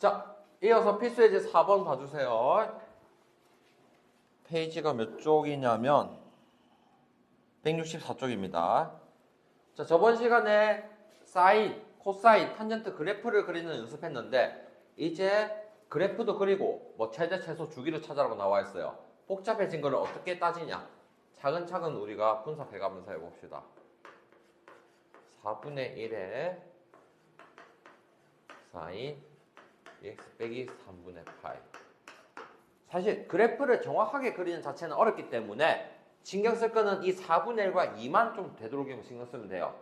자, 이어서 필수예제 4번 봐주세요. 페이지가 몇 쪽이냐면 164쪽입니다. 자, 저번 시간에 사인, 코사인, 탄젠트 그래프를 그리는 연습했는데 이제 그래프도 그리고 뭐 최대, 최소, 주기를 찾아라고 나와 있어요. 복잡해진 거를 어떻게 따지냐? 차근차근 우리가 분석해가면서 해봅시다. 4분의 1에 사인 x 빼기 3분의 파이. 사실 그래프를 정확하게 그리는 자체는 어렵기 때문에 신경 쓸 거는 이 4분의 1과 2만 좀 되도록이면 신경 쓰면 돼요.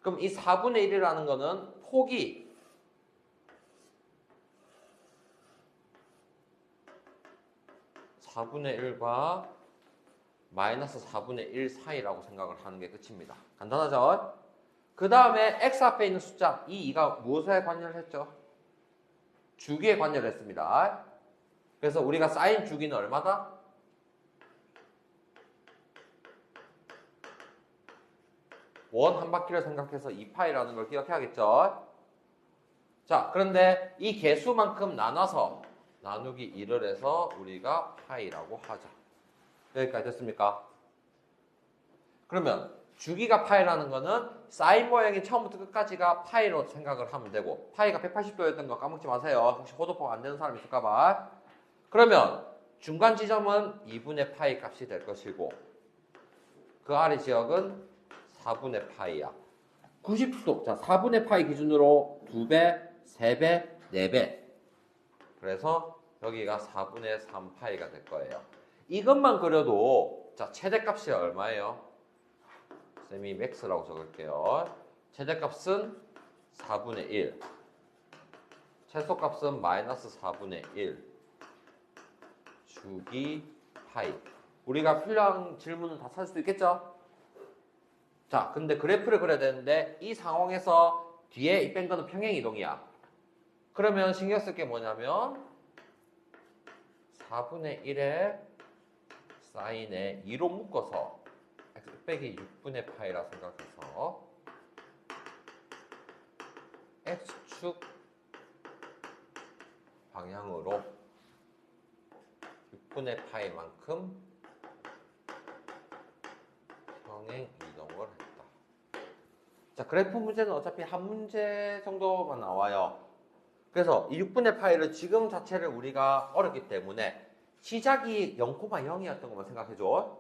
그럼 이 4분의 1이라는 거는 폭이 (4분의 1과) 마이너스 (4분의 1) 사이라고 생각을 하는 게 끝입니다. 간단하죠? 그 다음에 x 앞에 있는 숫자 이 2가 무엇에 관여를 했죠? 주기에 관여를 했습니다. 그래서 우리가 사인 주기는 얼마다? 원 한 바퀴를 생각해서 2파이라는 걸 기억해야겠죠? 자, 그런데 이 개수만큼 나눠서 나누기 1을 해서 우리가 파이라고 하자. 여기까지 됐습니까? 그러면 주기가 파이라는 거는 사인 모양이 처음부터 끝까지가 파이로 생각을 하면 되고, 파이가 180도였던 거 까먹지 마세요. 혹시 호도법 안 되는 사람 있을까봐. 그러면 중간 지점은 2분의 파이 값이 될 것이고 그 아래 지역은 4분의 파이야. 90도. 자, 4분의 파이 기준으로 2배, 3배, 4배. 그래서 여기가 4분의 3파이가 될 거예요. 이것만 그려도 자, 최대값이 얼마예요? 쌤이 맥스라고 적을게요. 최대값은 4분의 1. 최소값은 마이너스 4분의 1. 주기 파이. 우리가 필요한 질문은 다 찾을 수 있겠죠? 자, 근데 그래프를 그려야 되는데 이 상황에서 뒤에 이 뺀 거는 평행이동이야. 그러면 신경 쓸 게 뭐냐면 4분의 1에 사인에 2로 묶어서 x 빼기 6분의 파이라 생각해서 x축 방향으로 6분의 파이만큼 평행 이동을 했다. 자, 그래프 문제는 어차피 한 문제 정도만 나와요. 그래서 이 6분의 파이를 지금 자체를 우리가 어렵기 때문에 시작이 0,0이었던 것만 생각해줘.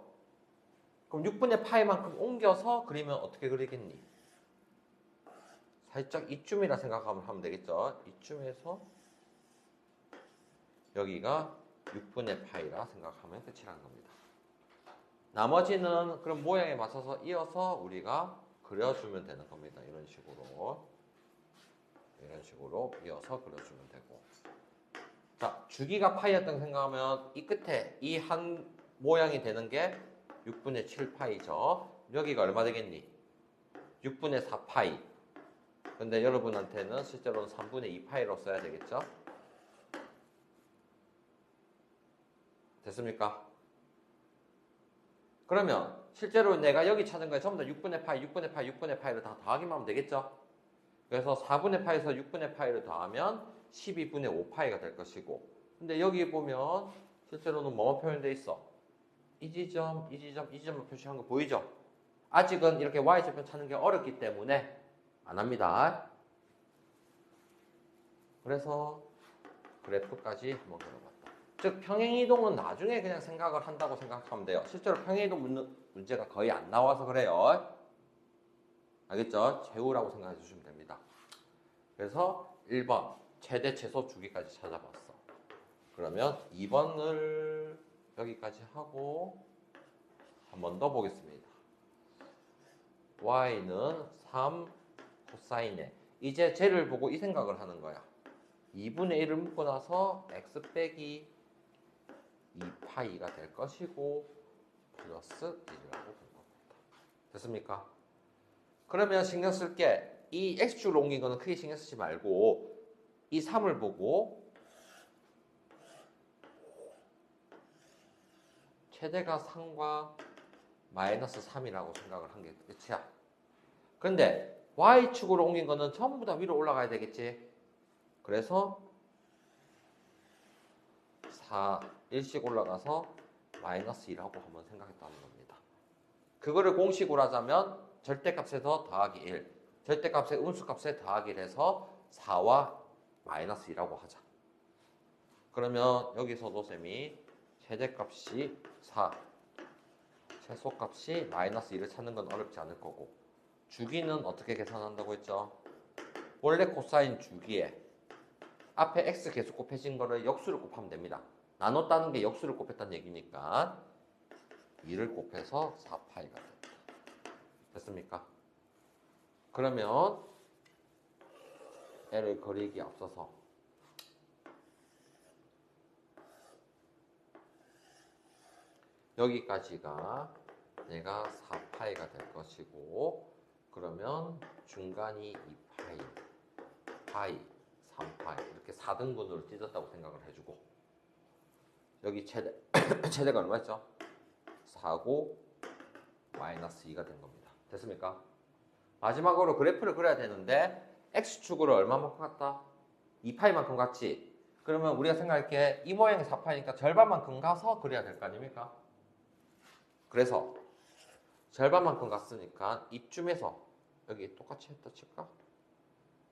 그럼 6분의 파이만큼 옮겨서 그리면 어떻게 그리겠니? 살짝 이쯤이라 생각하면 하면 되겠죠. 이쯤에서 여기가 6분의 파이라 생각하면 끝이라는 겁니다. 나머지는 그럼 모양에 맞춰서 이어서 우리가 그려주면 되는 겁니다. 이런 식으로 이어서 그려주면 되고. 자, 주기가 파이였다고 생각하면 이 끝에 이 한 모양이 되는 게 6분의 7파이죠. 여기가 얼마 되겠니? 6분의 4파이. 근데 여러분한테는 실제로는 3분의 2파이로 써야 되겠죠? 됐습니까? 그러면 실제로 내가 여기 찾은 거에 전부 다 6분의 파이, 6분의 파이, 6분의 파이를 다 더하기만 하면 되겠죠? 그래서 4분의 파이에서 6분의 파이를 더하면 12분의 5파이가 될 것이고, 근데 여기 보면 실제로는 뭐뭐 표현되어 있어? 이 지점, 이 지점, 이 지점을 표시한 거 보이죠? 아직은 이렇게 y절편 찾는 게 어렵기 때문에 안 합니다. 그래서 그래프까지 한번 그려봤다. 즉 평행이동은 나중에 그냥 생각을 한다고 생각하면 돼요. 실제로 평행이동 문제가 거의 안 나와서 그래요. 알겠죠? 제우라고 생각해 주시면 됩니다. 그래서 1번 최대 최소 주기까지 찾아봤어. 그러면 2번을 여기까지 하고 한 번 더 보겠습니다. y는 3 코사인에 이제 쟤를 보고 이 생각을 하는 거야. 2분의 1을 묶고 나서 x 빼기 2파이가 될 것이고 플러스 1이라고 본 겁니다. 됐습니까? 그러면 신경 쓸 게 이 x축으로 옮긴 거는 크게 신경 쓰지 말고 이 3을 보고 최대가 3과 마이너스 3이라고 생각을 한 게 끝이야. 그런데 y축으로 옮긴 거는 전부 다 위로 올라가야 되겠지. 그래서 4, 1씩 올라가서 마이너스 2라고 한번 생각했다는 겁니다. 그거를 공식으로 하자면 절대값에서 더하기 1, 절대값의 음수값에 더하기 1 해서 4와 마이너스 2라고 하자. 그러면 여기서도 쌤이 최대값이 4, 최소값이 마이너스 2를 찾는 건 어렵지 않을 거고, 주기는 어떻게 계산한다고 했죠? 원래 코사인 주기에 앞에 x 계속 곱해진 거를 역수를 곱하면 됩니다. 나눴다는 게 역수를 곱했다는 얘기니까 2를 곱해서 4파이가 된다. 됐습니까? 그러면 애를 그리기 앞서서 여기까지가 얘가 4파이가 될 것이고, 그러면 중간이 2파이, 파이, 3파이 이렇게 4등분으로 찢었다고 생각을 해주고, 여기 최대가 얼마였죠? 4고 마이너스 2가 된 겁니다. 됐습니까? 마지막으로 그래프를 그려야 되는데 x축으로 얼마만큼 갔다? 2파이만큼 갔지? 그러면 우리가 생각할 게 이 모양이 4파이니까 절반만큼 가서 그려야 될 거 아닙니까? 그래서 절반만큼 갔으니까 이쯤에서, 여기 똑같이 했다 칠까?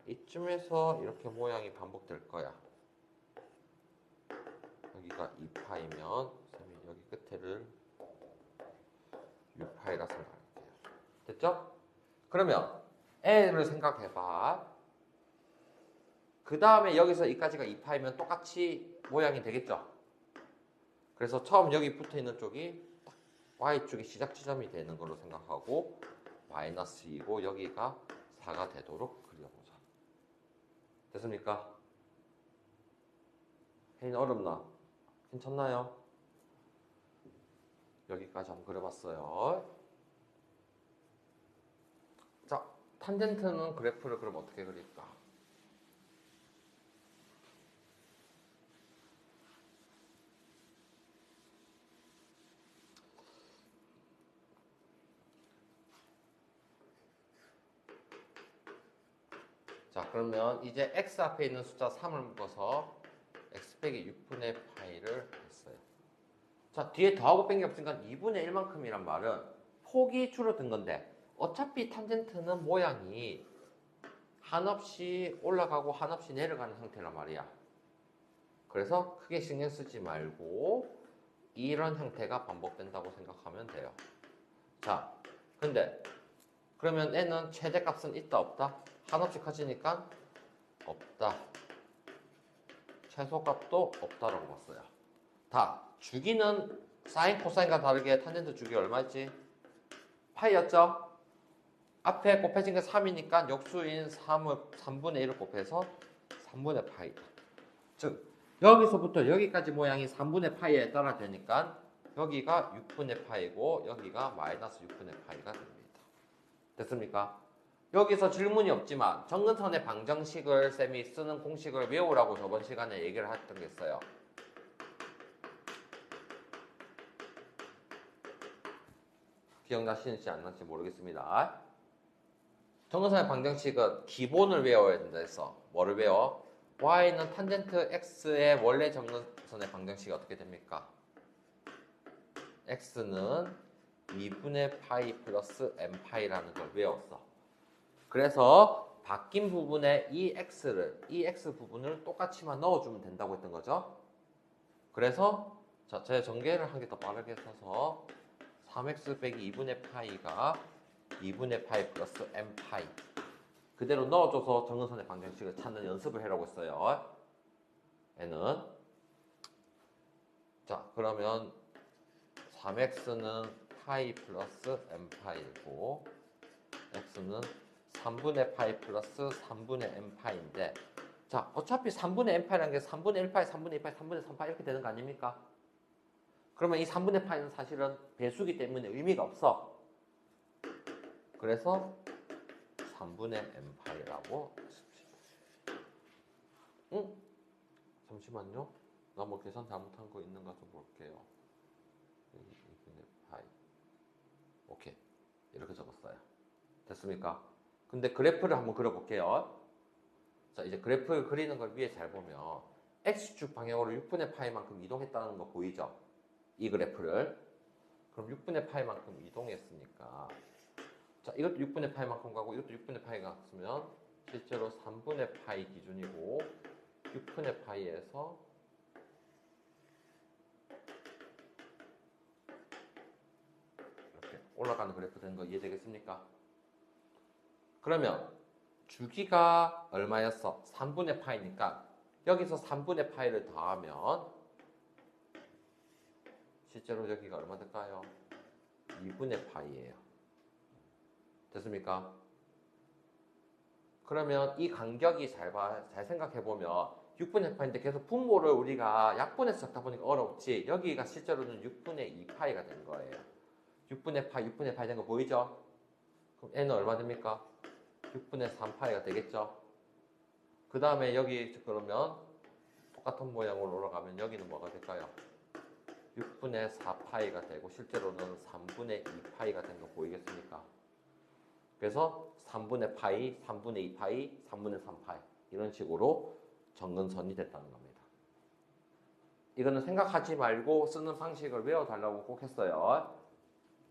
이쯤에서 이렇게 모양이 반복될 거야. 여기가 2파이면 여기 끝에를 6파이라 생각할게요. 됐죠? 그러면 L을 생각해봐. 그 다음에 여기서 이까지가 2파이면 똑같이 모양이 되겠죠? 그래서 처음 여기 붙어있는 쪽이 딱 Y쪽이 시작 지점이 되는 걸로 생각하고 마이너스 2고 여기가 4가 되도록 그려보자. 됐습니까? 혜인 어렵나? 괜찮나요? 여기까지 한번 그려봤어요. 자, 탄젠트는 그래프를 그럼 어떻게 그릴까? 자, 그러면 이제 x 앞에 있는 숫자 3을 묶어서 x 빼기 6분의 파이를 했어요. 자, 뒤에 더하고 뺀 게 없으니까 2분의 1만큼이란 말은 폭이 줄어든 건데, 어차피 탄젠트는 모양이 한없이 올라가고 한없이 내려가는 형태란 말이야. 그래서 크게 신경 쓰지 말고 이런 형태가 반복된다고 생각하면 돼요. 자, 근데 그러면 n은 최대값은 있다 없다? 한없이 커지니까 없다. 최소값도 없다라고 봤어요. 다 주기는 사인 코사인과 다르게 탄젠트 주기가 얼마였지? 파이였죠? 앞에 곱해진 게 3이니까 역수인 3분의 1을 곱해서 3분의 파이다. 즉 여기서부터 여기까지 모양이 3분의 파이에 따라 되니까 여기가 6분의 파이고 여기가 마이너스 6분의 파이가 됩니다. 됐습니까? 여기서 질문이 없지만 정근선의 방정식을 쌤이 쓰는 공식을 외우라고 저번 시간에 얘기를 했던 게 있어요. 기억나시는지 안 나는지 모르겠습니다. 정근선의 방정식은 기본을 외워야 된다 해서 뭐를 외워? y는 탄젠트 x의 원래 정근선의 방정식이 어떻게 됩니까? x는 2분의 파이 플러스 n파이라는 걸 외웠어. 그래서 바뀐 부분에 이 x 부분을 똑같이만 넣어주면 된다고 했던 거죠. 그래서 자, 제가 전개를 한 개 더 빠르게 써서 3x 빼기 2분의 파이가 2분의 파이 플러스 n파이 그대로 넣어줘서 정근선의 방정식을 찾는 연습을 해라고 했어요. 얘는 자, 그러면 3x는 파이 플러스 n파이고 x는 3분의 파이 플러스 3분의 n파이인데, 자, 어차피 3분의 n파이라는 게 3분의 1파이, 3분의 2파이, 3분의 3파이 이렇게 되는 거 아닙니까? 그러면 이 3분의 파이는 사실은 배수기 때문에 의미가 없어. 그래서 3분의 n파이라고 씁시다. 응? 잠시만요. 나 뭐 계산 잘못한 거 있는가 좀 볼게요. 여기 2분의 파이. 오케이. 이렇게 적었어요. 됐습니까? 근데 그래프를 한번 그려볼게요. 자, 이제 그래프를 그리는 걸 위에 잘 보면 x축 방향으로 6분의 파이만큼 이동했다는 거 보이죠? 이 그래프를. 그럼 6분의 파이만큼 이동했으니까 자, 이것도 6분의 파이만큼 가고 이것도 6분의 파이가 같으면 실제로 3분의 파이 기준이고 6분의 파이에서 이렇게 올라가는 그래프 되는 거 이해되겠습니까? 그러면 주기가 얼마였어? 3분의 파이니까 여기서 3분의 파이를 더하면 실제로 여기가 얼마 될까요? 2분의 파이예요. 됐습니까? 그러면 이 간격이 잘 생각해보면 6분의 파인데 계속 분모를 우리가 약분해서 적다 보니까 어렵지. 여기가 실제로는 6분의 2파이가 된 거예요. 6분의 파이 된 거 보이죠? 그럼 n은 얼마 됩니까? 6분의 3파이가 되겠죠? 그 다음에 여기 그러면 똑같은 모양으로 올라가면 여기는 뭐가 될까요? 6분의 4파이가 되고 실제로는 3분의 2파이가 된 거 보이겠습니까? 그래서 3분의 파이, 3분의 2파이, 3분의 3파이 이런 식으로 정근선이 됐다는 겁니다. 이거는 생각하지 말고 쓰는 방식을 외워달라고 꼭 했어요.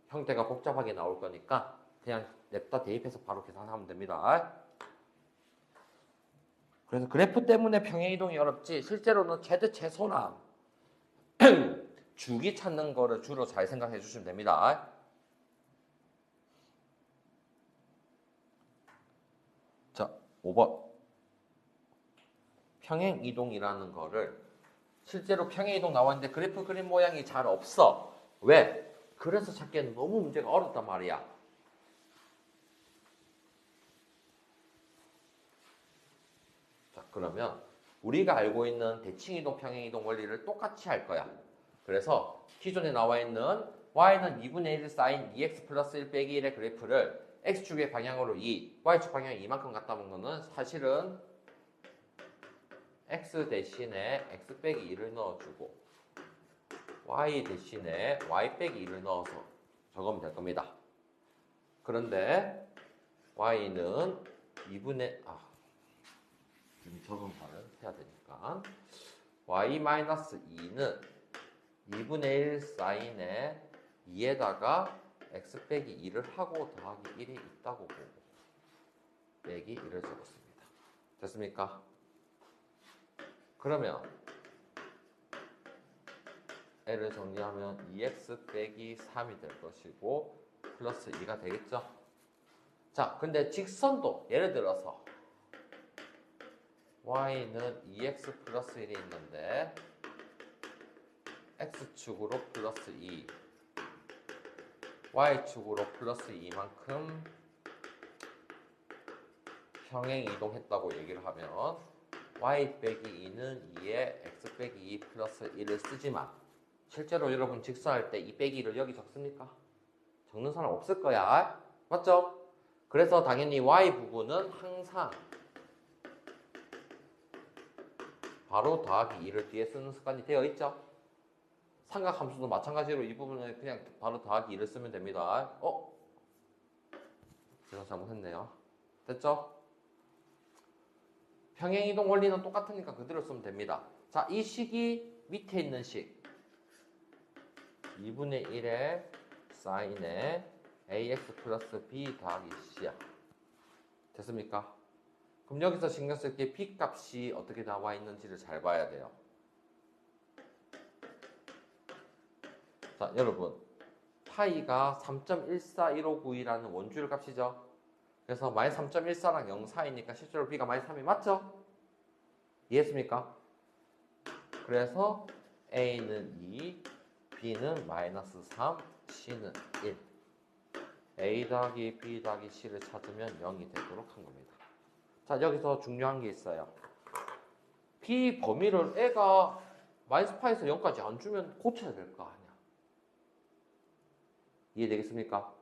형태가 복잡하게 나올 거니까 그냥 냅다 대입해서 바로 계산하면 됩니다. 그래서 그래프 때문에 평행이동이 어렵지 실제로는 최대 최소나 주기 찾는 거를 주로 잘 생각해 주시면 됩니다. 자, 5번. 평행이동이라는 거를 실제로 평행이동 나왔는데 그래프 그림 모양이 잘 없어. 왜? 그래서 찾기에는 너무 문제가 어렵단 말이야. 자, 그러면 우리가 알고 있는 대칭이동, 평행이동 원리를 똑같이 할 거야. 그래서 기존에 나와 있는 y는 2분의 1 사인 2x 플러스 1 빼기 1의 그래프를 x축의 방향으로 2, y축 방향이 이만큼 갔다는 거는 사실은 x 대신에 x 빼기 2를 넣어주고 y 대신에 y 빼기 2를 넣어서 적으면 될 겁니다. 그런데 y는 2분의 지금 적응을 해야 되니까 y-2는 2분의 1 사인에 2에다가 x 빼기 2를 하고 더하기 1이 있다고 보고 빼기 1을 적었습니다. 됐습니까? 그러면 L을 정리하면 2x 빼기 3이 될 것이고 플러스 2가 되겠죠? 자, 근데 직선도 예를 들어서 y는 2x 플러스 1이 있는데 x축으로 플러스 2 y축으로 플러스 2만큼 평행 이동했다고 얘기를 하면 y 빼기 2는 2에 x 빼기 2 플러스 1을 쓰지만 실제로 여러분 직선할 때 2 빼기 1을 여기 적습니까? 적는 사람 없을 거야. 맞죠? 그래서 당연히 y 부분은 항상 바로 더하기 2를 뒤에 쓰는 습관이 되어 있죠. 삼각함수도 마찬가지로 이 부분은 그냥 바로 더하기 2를 쓰면 됩니다. 제가 잘못했네요. 됐죠? 평행이동 원리는 똑같으니까 그대로 쓰면 됩니다. 자, 이 식이 밑에 있는 식 2분의 1의 사인에 ax 플러스 b 더하기 c야. 됐습니까? 그럼 여기서 신경 쓸 게 b 값이 어떻게 나와 있는지를 잘 봐야 돼요. 자, 여러분 파이가 3.141592라는 원주율 값이죠. 그래서 마이너스 3.14랑 0 사이니까 실제로 b가 마이너스 3이 맞죠? 이해했습니까? 그래서 a는 2, b는 마이너스 3, c는 1. a 더하기 b 더하기 c를 찾으면 0이 되도록 한 겁니다. 자, 여기서 중요한 게 있어요. b 범위를 애가 마이너스 파에서 0까지 안 주면 고쳐야 될 거 아니야. 이해되겠습니까?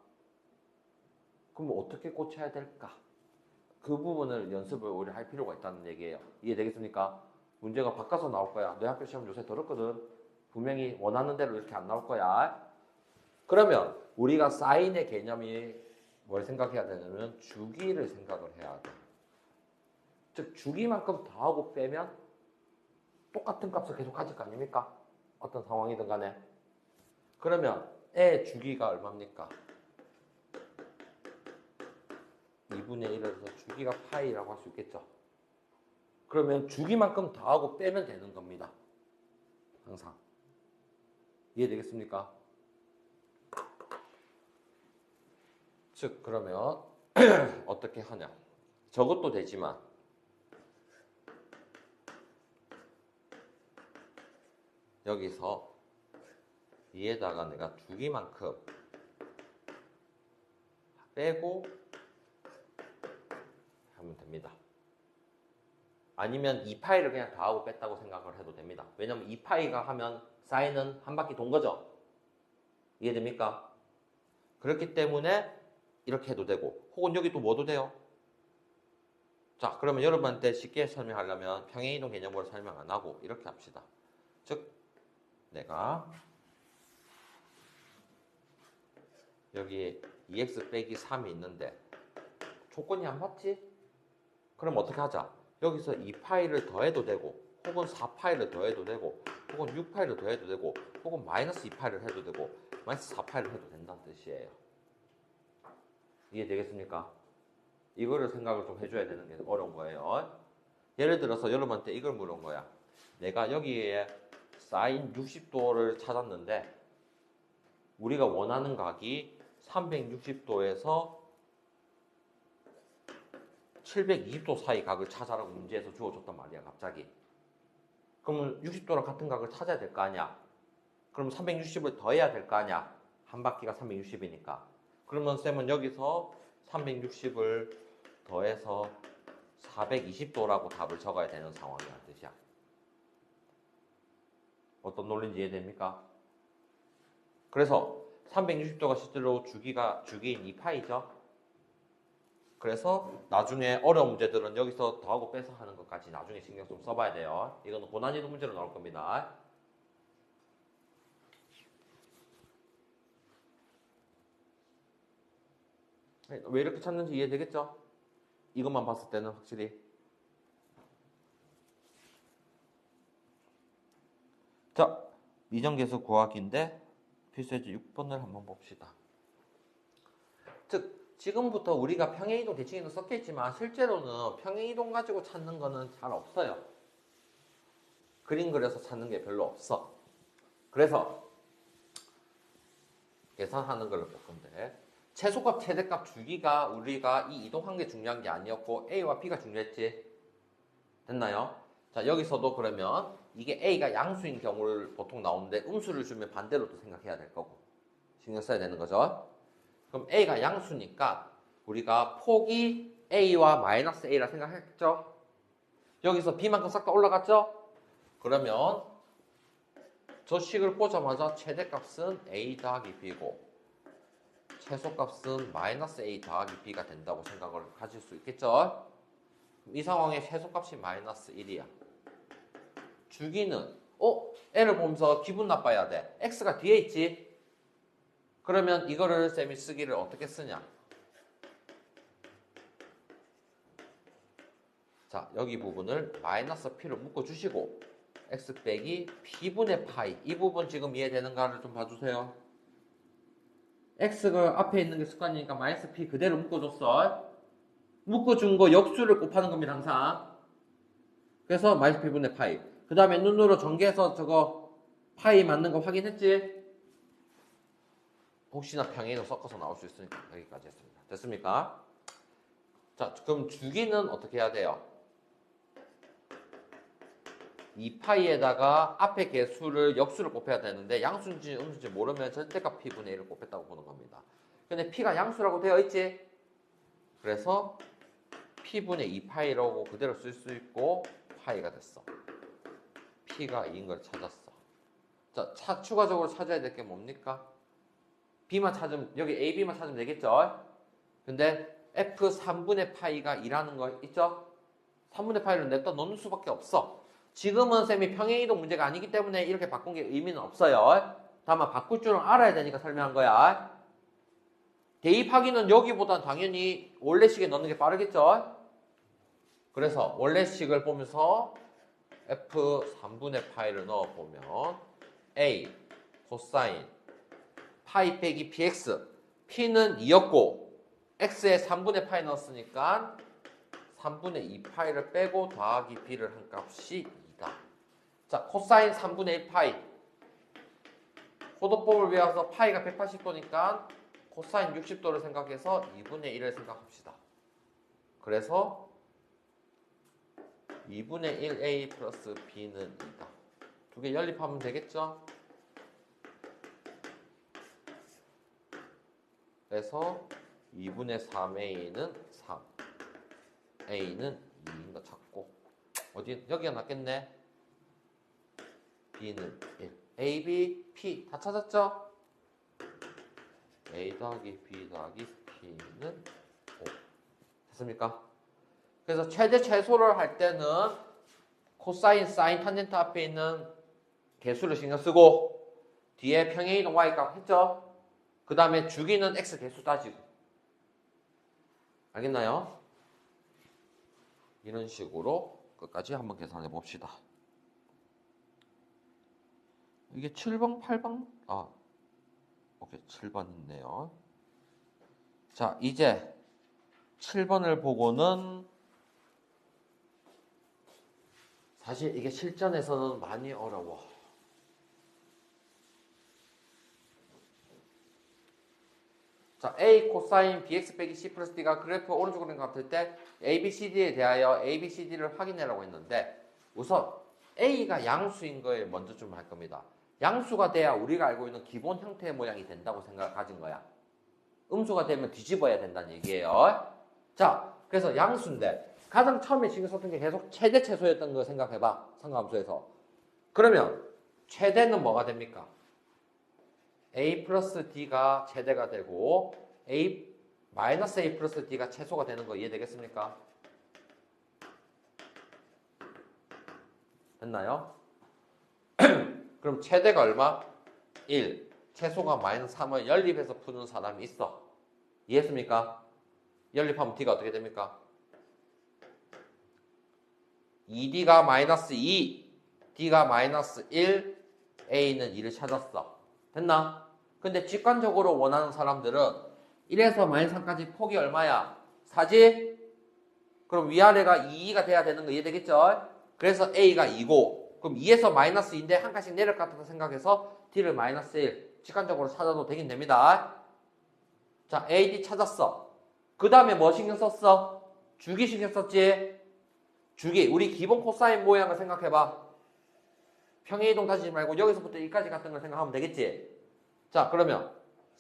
그럼 어떻게 고쳐야 될까? 그 부분을 연습을 오히려 할 필요가 있다는 얘기예요. 이해되겠습니까? 문제가 바꿔서 나올 거야. 내 학교 시험 요새 더럽거든. 분명히 원하는 대로 이렇게 안 나올 거야. 그러면 우리가 사인의 개념이 뭘 생각해야 되냐면 주기를 생각을 해야 돼. 즉 주기만큼 더하고 빼면 똑같은 값을 계속 가질 거 아닙니까? 어떤 상황이든 간에. 그러면 의 주기가 얼마입니까? 2분의 1에서 주기가 파이라고 할 수 있겠죠. 그러면 주기만큼 더하고 빼면 되는 겁니다. 항상. 이해되겠습니까? 즉 그러면 어떻게 하냐. 저것도 되지만 여기서 위에다가 내가 주기만큼 빼고 하면 됩니다. 아니면 2파이를 그냥 더하고 뺐다고 생각을 해도 됩니다. 왜냐면 2파이가 하면 사인은 한 바퀴 돈 거죠. 이해됩니까? 그렇기 때문에 이렇게 해도 되고, 혹은 여기 또 뭐도 돼요? 자, 그러면 여러분한테 쉽게 설명하려면 평행이동 개념으로 설명 안 하고 이렇게 합시다. 즉 내가 여기 2x 빼기 3이 있는데 조건이 안 맞지? 그럼 어떻게 하자? 여기서 2파이를 더해도 되고, 혹은 4파이를 더해도 되고, 혹은 6파이를 더해도 되고, 혹은 마이너스 2파이를 해도 되고, 마이너스 4파이를 해도 된다는 뜻이에요. 이해되겠습니까? 이거를 생각을 좀 해줘야 되는 게 어려운 거예요. 예를 들어서 여러분한테 이걸 물은 거야. 내가 여기에 사인 60도를 찾았는데 우리가 원하는 각이 360도에서 720도 사이 각을 찾아라고 문제에서 주어줬단 말이야, 갑자기. 그러면 60도랑 같은 각을 찾아야 될 거 아니야? 그럼 360을 더해야 될 거 아니야? 한 바퀴가 360이니까. 그러면 쌤은 여기서 360을 더해서 420도라고 답을 적어야 되는 상황이라는 뜻이야. 어떤 논리인지 이해됩니까? 그래서 360도가 실제로 주기인 2파이죠. 그래서 나중에 어려운 문제들은 여기서 더하고 빼서 하는 것까지 나중에 신경 좀 써봐야 돼요. 이거는 고난이도 문제로 나올 겁니다. 왜 이렇게 찾는지 이해되겠죠? 이것만 봤을 때는 확실히. 자, 미정계수 구하기인데 필수예제 6번을 한번 봅시다. 즉 지금부터 우리가 평행이동 대칭이동 썼겠지만 실제로는 평행이동 가지고 찾는 거는 잘 없어요. 그림 그려서 찾는 게 별로 없어. 그래서 계산하는 걸 볼 건데, 최소값 최대값 주기가 우리가 이 이동한 게 중요한 게 아니었고 A와 B가 중요했지. 됐나요? 자, 여기서도 그러면 이게 A가 양수인 경우를 보통 나오는데 음수를 주면 반대로도 생각해야 될 거고 신경 써야 되는 거죠. 그럼 A가 양수니까 우리가 폭이 A와 마이너스 A라 생각했죠? 여기서 B만큼 싹 다 올라갔죠? 그러면 저 식을 보자마자 최대값은 A 더하기 B고 최소값은 마이너스 A 더하기 B가 된다고 생각을 가질 수 있겠죠? 이 상황에 최소값이 마이너스 1이야. 주기는 L을 보면서 기분 나빠야 돼. X가 뒤에 있지? 그러면 이거를 쌤이 쓰기를 어떻게 쓰냐? 자, 여기 부분을 마이너스 P로 묶어주시고 X 빼기 P분의 파이, 이 부분 지금 이해되는가를 좀 봐주세요. X가 앞에 있는 게 습관이니까 마이너스 P 그대로 묶어줬어. 묶어준 거 역수를 곱하는 겁니다, 항상. 그래서 마이너스 P분의 파이. 그 다음에 눈으로 전개해서 저거 파이 맞는 거 확인했지? 혹시나 평행이동 섞어서 나올 수 있으니까 여기까지 했습니다. 됐습니까? 자, 그럼 주기는 어떻게 해야 돼요? 2파이에다가 앞에 개수를 역수를 곱해야 되는데 양수인지 음수인지 모르면 절대값 P분의 1을 곱했다고 보는 겁니다. 근데 P가 양수라고 되어 있지? 그래서 P분의 2파이라고 그대로 쓸 수 있고 파이가 됐어. P가 2인 걸 찾았어. 자, 추가적으로 찾아야 될 게 뭡니까? B만 찾으면, 여기 A, B만 찾으면 되겠죠? 근데 F 3분의 파이가 2라는 거 있죠? 3분의 파이를 냅다 넣는 수밖에 없어. 지금은 쌤이 평행이동 문제가 아니기 때문에 이렇게 바꾼 게 의미는 없어요. 다만 바꿀 줄은 알아야 되니까 설명한 거야. 대입하기는 여기보단 당연히 원래식에 넣는 게 빠르겠죠? 그래서 원래식을 보면서 F 3분의 파이를 넣어보면 A 코사인 파이 빼기 px p는 2였고 x에 3분의 파이 넣었으니까 3분의 2파이를 빼고 더하기 b를 한 값이 2다. 자, 코사인 3분의 1파이 호도법을 외워서 파이가 180도니까 코사인 60도를 생각해서 2분의 1을 생각합시다. 그래서 2분의 1a 플러스 b는 2다. 두 개 연립하면 되겠죠? 그래서 2분의 3a는 3, a는 2인 거 찾고 어디 여기가 낫겠네. b는 1, a, b, p 다 찾았죠? a 더하기 b 더하기 p는 5 됐습니까? 그래서 최대 최소를 할 때는 코사인, 사인, 탄젠트 앞에 있는 개수를 신경 쓰고 뒤에 평행이동 y값 했죠? 그 다음에 주기는 x 개수 따지고 알겠나요? 이런 식으로 끝까지 한번 계산해 봅시다. 이게 7번, 8번? 오케이, 7번 있네요. 자, 이제 7번을 보고는 사실 이게 실전에서는 많이 어려워. 자, A 코사인 bx 빼기 c 플러스 d가 그래프 오른쪽으로 같을 때 a, b, c, d에 대하여 a, b, c, d를 확인하라고 했는데 우선 A가 양수인 걸 먼저 좀 할 겁니다. 양수가 돼야 우리가 알고 있는 기본 형태의 모양이 된다고 생각을 가진 거야. 음수가 되면 뒤집어야 된다는 얘기예요. 자, 그래서 양수인데 가장 처음에 신경 썼던 게 계속 최대 최소였던 거 생각해봐. 상관함수에서. 그러면 최대는 뭐가 됩니까? a 플러스 d가 최대가 되고 a 마이너스 a 플러스 d가 최소가 되는 거 이해되겠습니까? 됐나요? 그럼 최대가 얼마? 1. 최소가 마이너스 3을 연립해서 푸는 사람이 있어. 이해했습니까? 연립하면 d가 어떻게 됩니까? 2d가 마이너스 2, d가 마이너스 1, a는 2를 찾았어. 됐나? 근데 직관적으로 원하는 사람들은 1에서 마이너스 3까지 폭이 얼마야? 4지? 그럼 위아래가 2가 돼야 되는 거 이해되겠죠? 그래서 a가 2고 그럼 2에서 마이너스 2인데 한 칸씩 내려갔다고 생각해서 d를 마이너스 1 직관적으로 찾아도 되긴 됩니다. 자, a, d 찾았어. 그 다음에 뭐 신경 썼어? 주기 신경 썼지? 주기. 우리 기본 코사인 모양을 생각해봐. 평행이동 따지지 말고 여기서부터 여기까지 같은 걸 생각하면 되겠지? 자, 그러면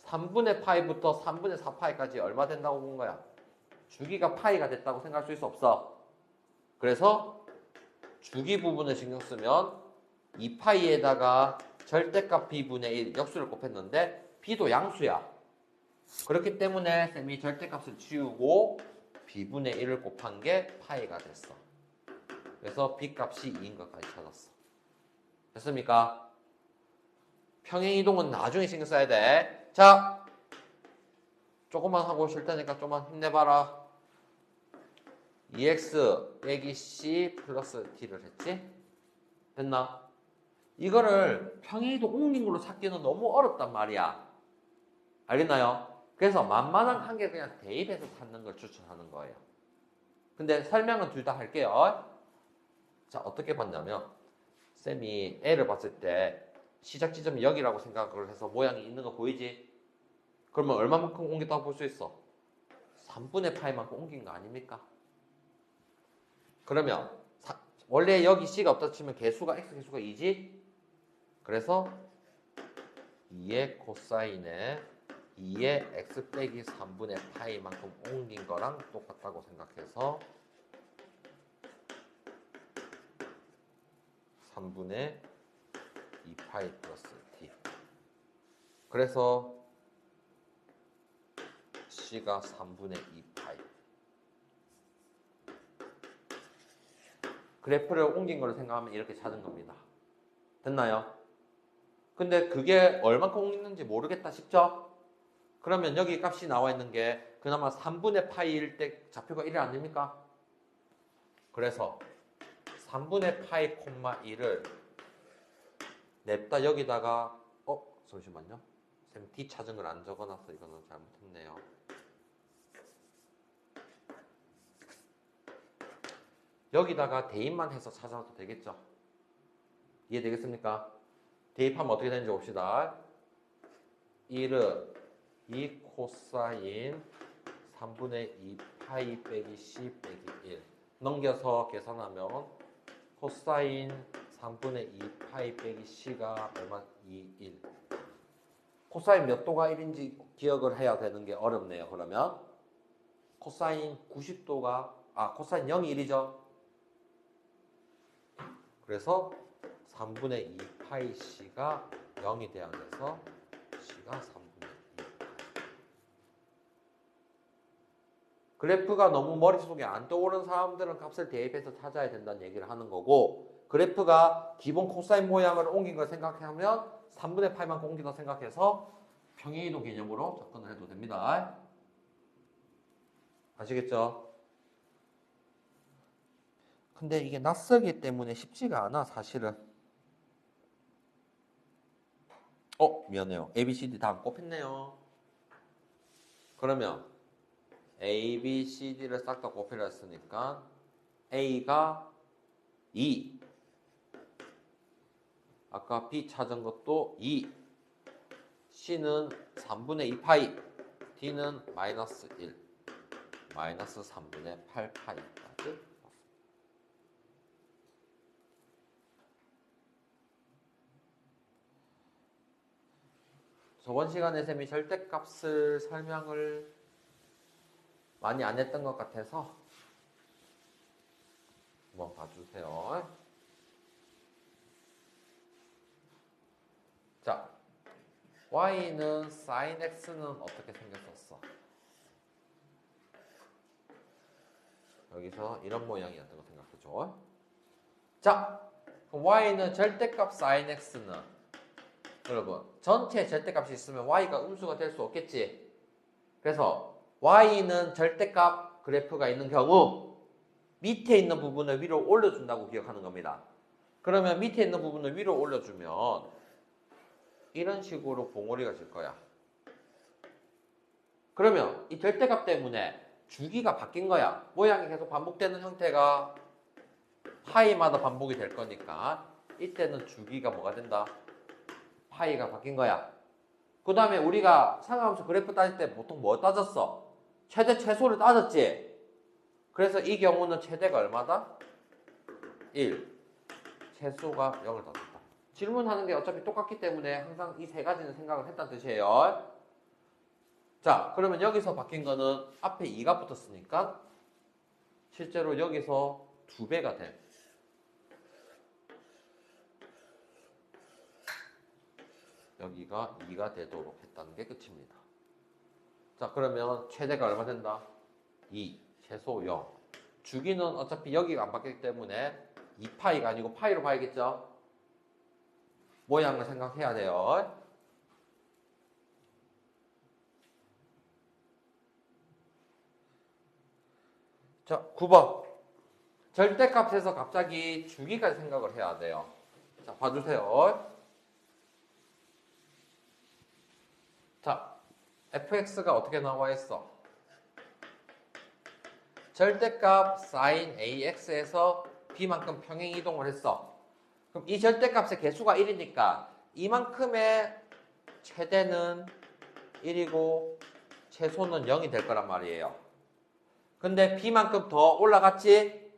3분의 파이부터 3분의 4파이까지 얼마 된다고 본 거야? 주기가 파이가 됐다고 생각할 수 있어 없어? 그래서 주기 부분을 신경 쓰면 2파이에다가 절대값 b분의 1 역수를 곱했는데 b도 양수야. 그렇기 때문에 쌤이 절대값을 지우고 b분의 1을 곱한 게 파이가 됐어. 그래서 b값이 2인 것까지 찾았어. 됐습니까? 평행이동은 나중에 신경 써야 돼. 자, 조금만 하고 쉴 테니까 좀만 힘내봐라. 2x 빼기 c 플러스 t를 했지? 됐나? 이거를 평행이동 옮긴 걸로 찾기는 너무 어렵단 말이야. 알겠나요? 그래서 만만한 한 개 그냥 대입해서 찾는 걸 추천하는 거예요. 근데 설명은 둘 다 할게요. 자, 어떻게 봤냐면 쌤이 애를 봤을 때 시작 지점이 여기라고 생각을 해서 모양이 있는 거 보이지? 그러면 얼마만큼 옮겼다고 볼 수 있어? 3분의 파이만큼 옮긴 거 아닙니까? 그러면 원래 여기 c가 없다 치면 개수가 x 개수가 2지? 그래서 2의 코사인에 2의 x 빼기 3분의 파이만큼 옮긴 거랑 똑같다고 생각해서 3분의 2파이 플러스 t. 그래서 c가 3분의 2파이. 그래프를 옮긴 거를 생각하면 이렇게 찾은 겁니다. 됐나요? 근데 그게 얼만큼 옮겼는지 모르겠다 싶죠? 그러면 여기 값이 나와 있는 게 그나마 3분의 파이일 때 좌표가 1이 아닙니까? 그래서 3분의 파이 콤마 1을 냅다 여기다가 잠시만요. 쌤 D 찾은 걸 안 적어놔서 이거는 잘못했네요. 여기다가 대입만 해서 찾아도 되겠죠? 이해되겠습니까? 대입하면 어떻게 되는지 봅시다. 1은 2 코사인 3분의 2 파이 빼기 C 빼기 1 넘겨서 계산하면 코사인 3분의 2 파이 빼기 C가 얼마? 2, 1 코사인 몇 도가 1인지 기억을 해야 되는 게 어렵네요. 그러면 코사인 90도가 코사인 0이 1이죠. 그래서 3분의 2 파이 C가 0이 돼야 돼서 C가 3분의 2 그래프가 너무 머릿속에 안 떠오르는 사람들은 값을 대입해서 찾아야 된다는 얘기를 하는 거고, 그래프가 기본 코사인 모양을 옮긴 걸 생각하면 3분의 파이만 옮긴 걸 생각해서 평행이동 개념으로 접근을 해도 됩니다. 아시겠죠? 근데 이게 낯설기 때문에 쉽지가 않아 사실은. 미안해요. A, B, C, D 다 안 꼽혔네요. 그러면 A, B, C, D를 싹 다 곱해라 했으니까 A가 2, 아까 B 찾은 것도 2, C는 3분의 2 파이, D는 마이너스 1, 마이너스 3분의 8 파이까지. 저번 시간에 쌤이 절대값을 설명을 많이 안 했던 것 같아서 한번 봐주세요. 자, y는 sin x는 어떻게 생겼었어? 여기서 이런 모양이었던 거 생각해줘. 자, 그럼 y는 절대값 sin x는 여러분 전체 절대값이 있으면 y가 음수가 될 수 없겠지. 그래서 y는 절대값 그래프가 있는 경우 밑에 있는 부분을 위로 올려준다고 기억하는 겁니다. 그러면 밑에 있는 부분을 위로 올려주면 이런 식으로 봉오리가 질 거야. 그러면 이 절대값 때문에 주기가 바뀐 거야. 모양이 계속 반복되는 형태가 파이마다 반복이 될 거니까 이때는 주기가 뭐가 된다? 파이가 바뀐 거야. 그 다음에 우리가 상하함수 그래프 따질 때 보통 뭐 따졌어? 최대 최소를 따졌지? 그래서 이 경우는 최대가 얼마다? 1. 최소가 0을 따졌다. 질문하는 게 어차피 똑같기 때문에 항상 이 세 가지는 생각을 했다는 뜻이에요. 자, 그러면 여기서 바뀐 거는 앞에 2가 붙었으니까 실제로 여기서 2배가 돼. 여기가 2가 되도록 했다는 게 끝입니다. 자, 그러면 최대가 얼마 된다? 2, 최소 0. 주기는 어차피 여기가 안 바뀌기 때문에 2파이가 아니고 파이로 봐야겠죠? 모양을 생각해야 돼요. 자, 9번. 절대값에서 갑자기 주기까지 생각을 해야 돼요. 자, 봐주세요. 자, fx가 어떻게 나와 있어? 절대값 sin ax에서 b만큼 평행 이동을 했어. 그럼 이 절대값의 개수가 1이니까 이만큼의 최대는 1이고 최소는 0이 될 거란 말이에요. 근데 b만큼 더 올라갔지?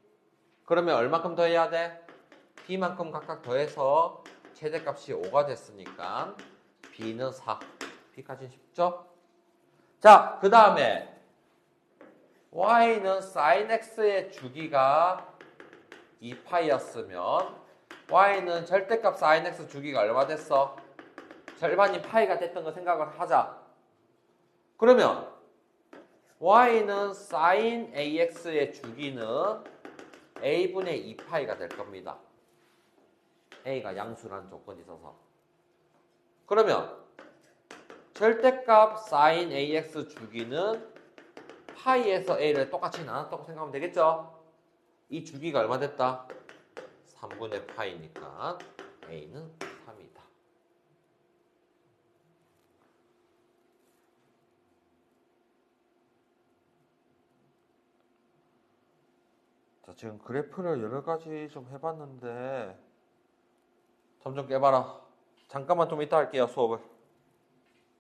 그러면 얼만큼 더 해야 돼? b만큼 각각 더해서 최대값이 5가 됐으니까 b는 4. b까지는 쉽죠? 자, 그 다음에 y는 sin x의 주기가 2파이였으면 y는 절대값 sin x 주기가 얼마 됐어? 절반인 파이가 됐던 거 생각을 하자. 그러면 y는 sin ax의 주기는 a분의 2파이가 될 겁니다. a가 양수라는 조건이 있어서. 그러면 절대값 sin ax 주기는 파이에서 a를 똑같이 나눴다고 생각하면 되겠죠? 이 주기가 얼마 됐다? 3분의 파이니까 a는 3이다. 자, 지금 그래프를 여러 가지 좀 해봤는데 점 좀 깨봐라. 잠깐만 좀 이따 할게요, 수업을.